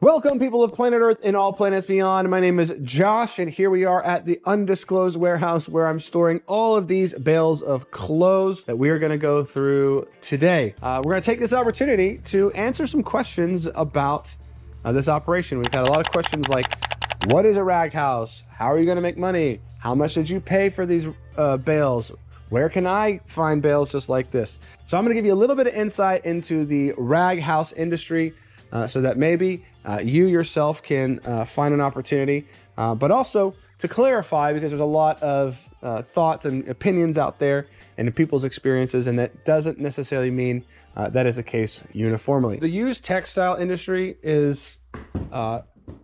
Welcome, people of planet Earth and all planets beyond. My name is Josh, and here we are at the undisclosed warehouse where I'm storing all of these bales of clothes that we are going to go through today. We're going to take this opportunity to answer some questions about this operation. We've had a lot of questions like, what is a rag house? How are you going to make money? How much did you pay for these bales? Where can I find bales just like this? So I'm going to give you a little bit of insight into the rag house industry so that maybe you yourself can find an opportunity, but also to clarify, because there's a lot of thoughts and opinions out there and people's experiences, and that doesn't necessarily mean that is the case uniformly. The used textile industry is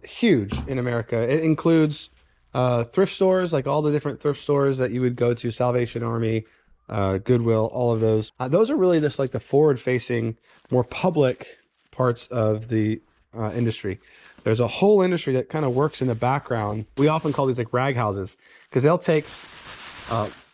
huge in America. It includes thrift stores, like all the different thrift stores that you would go to, Salvation Army, Goodwill, all of those. Those are really just like the forward-facing, more public parts of the industry. There's a whole industry that kind of works in the background. We often call these like rag houses because they'll take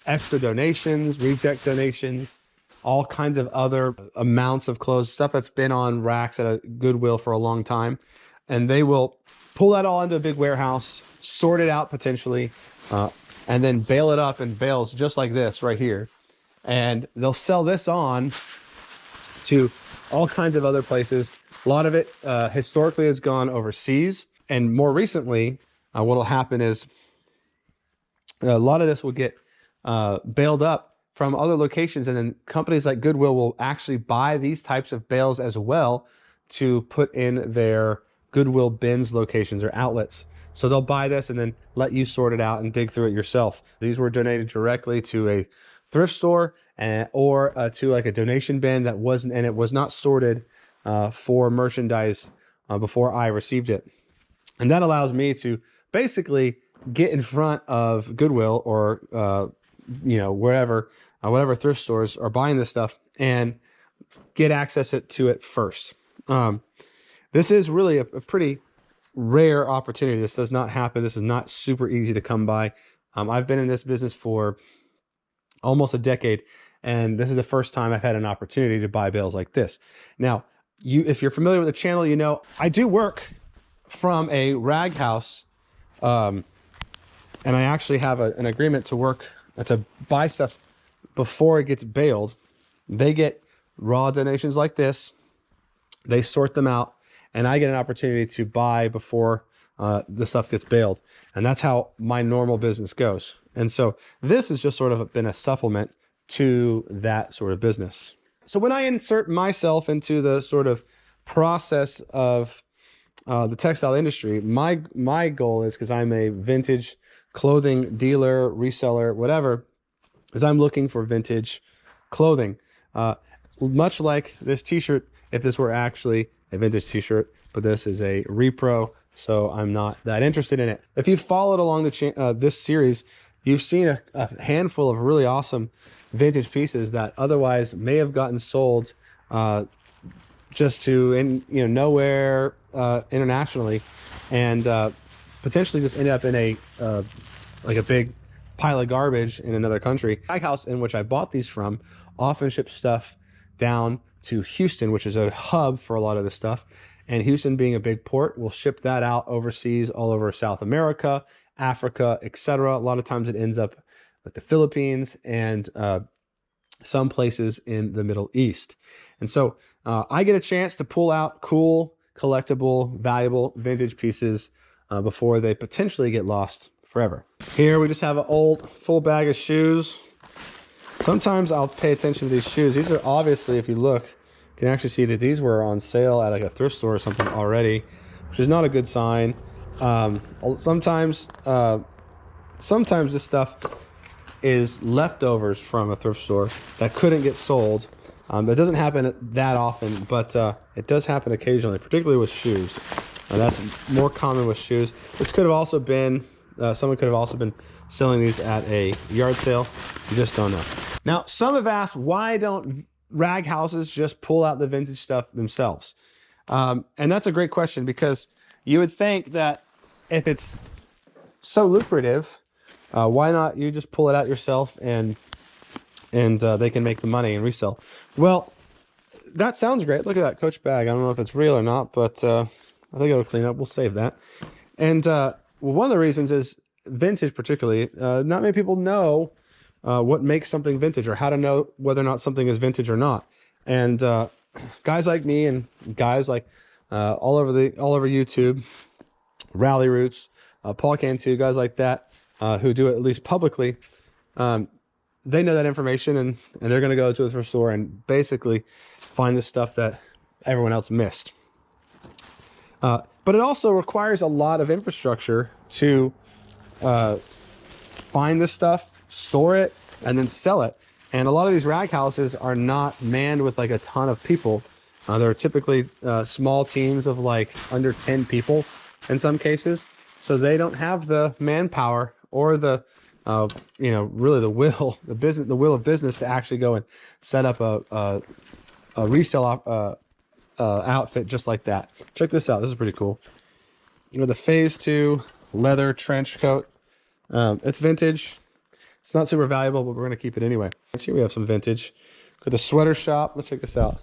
extra donations, reject donations, all kinds of other amounts of clothes, stuff that's been on racks at a Goodwill for a long time, and they will pull that all into a big warehouse, sort it out potentially, and then bale it up in bales just like this right here, and they'll sell this on to all kinds of other places. A lot of it historically has gone overseas, and more recently what will happen is a lot of this will get bailed up from other locations, and then companies like Goodwill will actually buy these types of bales as well to put in their Goodwill bins locations or outlets. So they'll buy this and then let you sort it out and dig through it yourself. These were donated directly to a thrift store or to like a donation bin that wasn't, and it was not sorted for merchandise before I received it. And that allows me to basically get in front of Goodwill or wherever, whatever thrift stores are buying this stuff, and get access to it first. This is really a pretty rare opportunity. This does not happen. This is not super easy to come by. I've been in this business for almost a decade, and this is the first time I've had an opportunity to buy bales like this. Now, if you're familiar with the channel, you know I do work from a rag house, and I actually have an agreement to work to buy stuff before it gets baled. They get raw donations like this, they sort them out, and I get an opportunity to buy before the stuff gets baled. And that's how my normal business goes. And so this has just sort of been a supplement to that sort of business. So when I insert myself into the sort of process of the textile industry, my goal is, because I'm a vintage clothing dealer, reseller, whatever, is I'm looking for vintage clothing. Much like this t-shirt, if this were actually a vintage t-shirt, but this is a repro, so I'm not that interested in it. If you followed along this series, you've seen a handful of really awesome vintage pieces that otherwise may have gotten sold just to nowhere internationally, and potentially just ended up in a like a big pile of garbage in another country. The house in which I bought these from often ships stuff down to Houston, which is a hub for a lot of this stuff. And Houston, being a big port, will ship that out overseas, all over South America, Africa, etc. A lot of times it ends up with the Philippines and some places in the Middle East. And so I get a chance to pull out cool, collectible, valuable vintage pieces before they potentially get lost forever. Here we just have an old full bag of shoes. Sometimes I'll pay attention to these shoes. These are obviously, if you look, you can actually see that these were on sale at like a thrift store or something already, which is not a good sign. Sometimes this stuff is leftovers from a thrift store that couldn't get sold. That doesn't happen that often, but it does happen occasionally, particularly with shoes. That's more common with shoes. This could have also been, someone could have also been selling these at a yard sale. You just don't know. Now, some have asked, why don't rag houses just pull out the vintage stuff themselves? And that's a great question, because you would think that if it's so lucrative, why not you just pull it out yourself and they can make the money and resell? Well, that sounds great. Look at that Coach bag. I don't know if it's real or not, but I think it'll clean up. We'll save that. And well, one of the reasons is vintage, particularly. Not many people know what makes something vintage, or how to know whether or not something is vintage or not. And guys like me and guys like all over YouTube, Rally Roots, Paul Cantu, guys like that who do it at least publicly. They know that information, and they're going to go to the thrift store and basically find the stuff that everyone else missed. But it also requires a lot of infrastructure to find this stuff, store it, and then sell it. And a lot of these rag houses are not manned with like a ton of people. They're typically small teams of like under 10 people in some cases. So they don't have the manpower or the really the will of business to actually go and set up a resale outfit just like that. Check this out. This is pretty cool. The Phase 2 leather trench coat. It's vintage. It's not super valuable, but we're going to keep it anyway. Let's see, we have some vintage. Got the Sweater Shop. Let's check this out.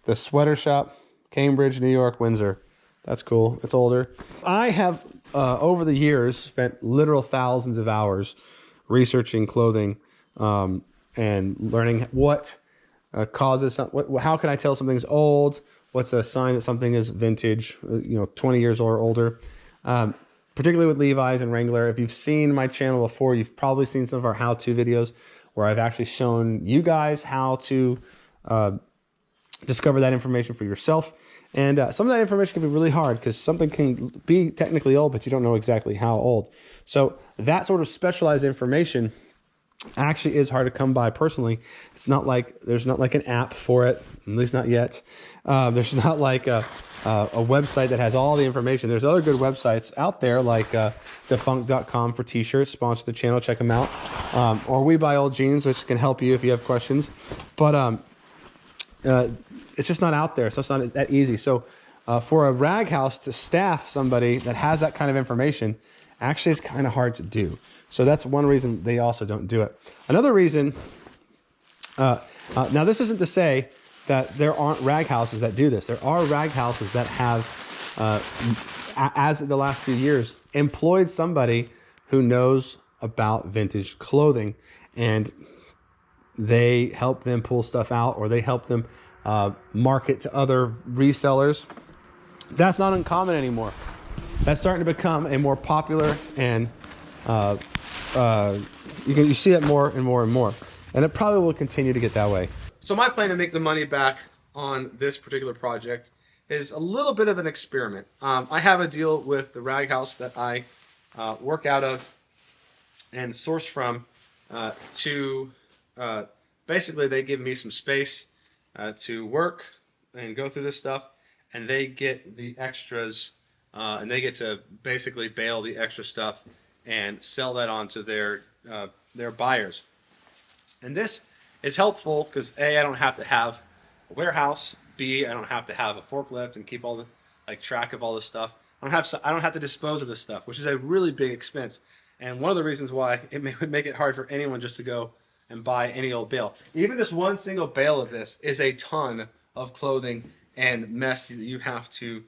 The Sweater Shop, Cambridge, New York, Windsor. That's cool. It's older. I have, over the years, spent literal thousands of hours researching clothing and learning what causes how can I tell something's old? What's a sign that something is vintage? 20 years or older. Particularly with Levi's and Wrangler. If you've seen my channel before, you've probably seen some of our how-to videos where I've actually shown you guys how to discover that information for yourself. And some of that information can be really hard because something can be technically old, but you don't know exactly how old. So that sort of specialized information actually is hard to come by personally. It's not like there's not like an app for it, at least not yet. There's not like a website that has all the information. There's other good websites out there like defunct.com for t-shirts, sponsor the channel, check them out. Or We Buy Old Jeans, which can help you if you have questions. But it's just not out there, so it's not that easy. So for a rag house to staff somebody that has that kind of information actually is kind of hard to do. So that's one reason they also don't do it. Another reason, now this isn't to say that there aren't rag houses that do this. There are rag houses that have, as in the last few years, employed somebody who knows about vintage clothing, and they help them pull stuff out, or they help them market to other resellers. That's not uncommon anymore. That's starting to become a more popular, and you see it more and more and more, and it probably will continue to get that way. So my plan to make the money back on this particular project is a little bit of an experiment. I have a deal with the rag house that I work out of and source from basically they give me some space to work and go through this stuff, and they get the extras and they get to basically bale the extra stuff and sell that on to their buyers. And this is helpful because A, I don't have to have a warehouse. B, I don't have to have a forklift and keep all the track of all this stuff. I don't have to dispose of this stuff, which is a really big expense. And one of the reasons why it would make it hard for anyone just to go and buy any old bale. Even just one single bale of this is a ton of clothing and mess that you have to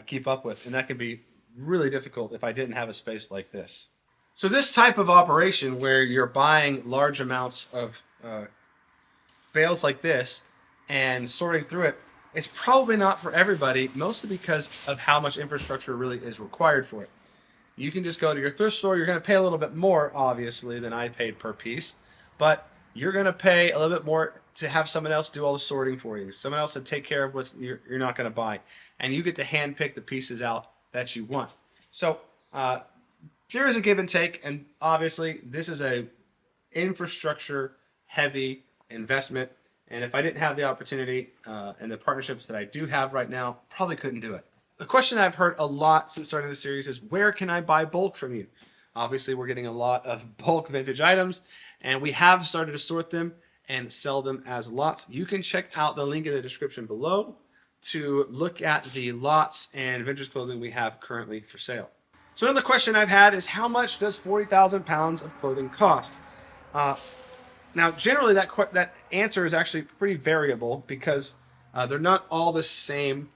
keep up with, and that can be really difficult if I didn't have a space like this. So this type of operation where you're buying large amounts of bales like this and sorting through it, it's probably not for everybody, mostly because of how much infrastructure really is required for it. You can just go to your thrift store. You're going to pay a little bit more, obviously, than I paid per piece, but you're going to pay a little bit more to have someone else do all the sorting for you, someone else to take care of what you're not going to buy, and you get to hand pick the pieces out that you want. So there is a give and take, and obviously this is a infrastructure heavy investment, and if I didn't have the opportunity and the partnerships that I do have right now, probably couldn't do it. The question I've heard a lot since starting the series is, where can I buy bulk from you? Obviously we're getting a lot of bulk vintage items, and we have started to sort them and sell them as lots. You can check out the link in the description below to look at the lots and vintage clothing we have currently for sale. So another question I've had is, how much does 40,000 pounds of clothing cost? Now, generally that answer is actually pretty variable because they're not all the same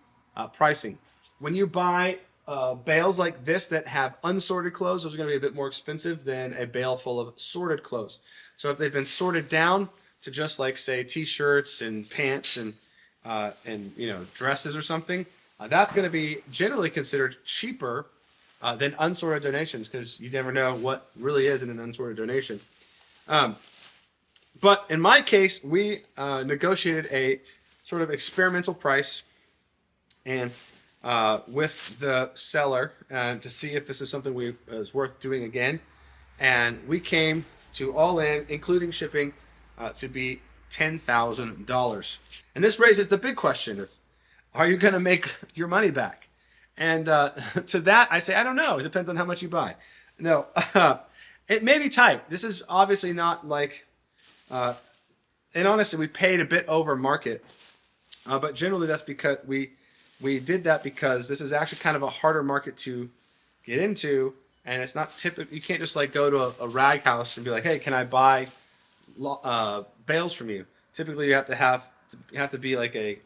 pricing. When you buy bales like this that have unsorted clothes, those are going to be a bit more expensive than a bale full of sorted clothes. So if they've been sorted down to just like say t-shirts and pants and dresses or something, that's going to be generally considered cheaper than unsorted donations, because you never know what really is in an unsorted donation. But in my case, we negotiated a sort of experimental price and with the seller to see if this is something is worth doing again. And we came to all in, including shipping, to be $10,000. And this raises the big question of, are you going to make your money back? And to that, I say, I don't know. It depends on how much you buy. No, it may be tight. This is obviously not like, and honestly, we paid a bit over market. But generally, that's because we did that because this is actually kind of a harder market to get into. And it's not typical. You can't just like go to a rag house and be like, hey, can I buy bales from you? Typically, you have to be like a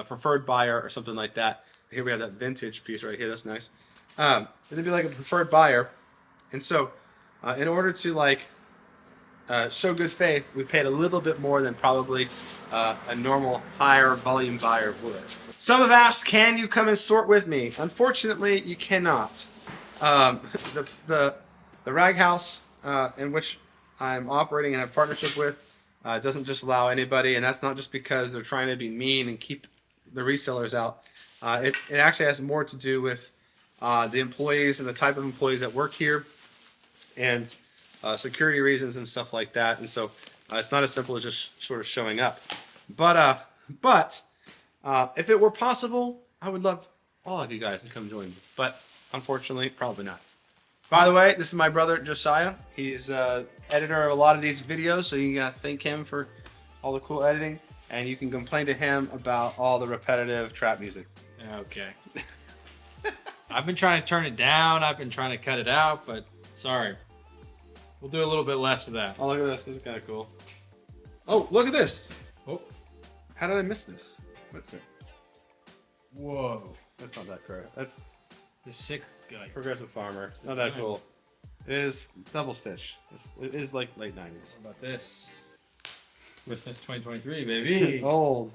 preferred buyer or something like that. Here we have that vintage piece right here. That's nice. It'd be like a preferred buyer, and so in order to like show good faith, we paid a little bit more than probably a normal higher volume buyer would. Some have asked, can you come and sort with me? Unfortunately, you cannot. The rag house in which I'm operating and have partnership with doesn't just allow anybody, and that's not just because they're trying to be mean and keep the resellers out. It actually has more to do with the employees and the type of employees that work here, and security reasons and stuff like that. And so it's not as simple as just sort of showing up. But if it were possible, I would love all of you guys to come join me. But unfortunately, probably not. By the way, this is my brother Josiah. He's editor of a lot of these videos, so you gotta thank him for all the cool editing, and you can complain to him about all the repetitive trap music. Okay. I've been trying to turn it down. I've been trying to cut it out, but sorry. We'll do a little bit less of that. Oh, look at this. This is kind of cool. Oh, look at this. Oh. How did I miss this? What's it? Whoa. That's not that correct. That's the sick guy. Progressive Farmer. It's not that cool. It is double stitch. It is like late 90s. What about this? Witness 2023, baby. Old.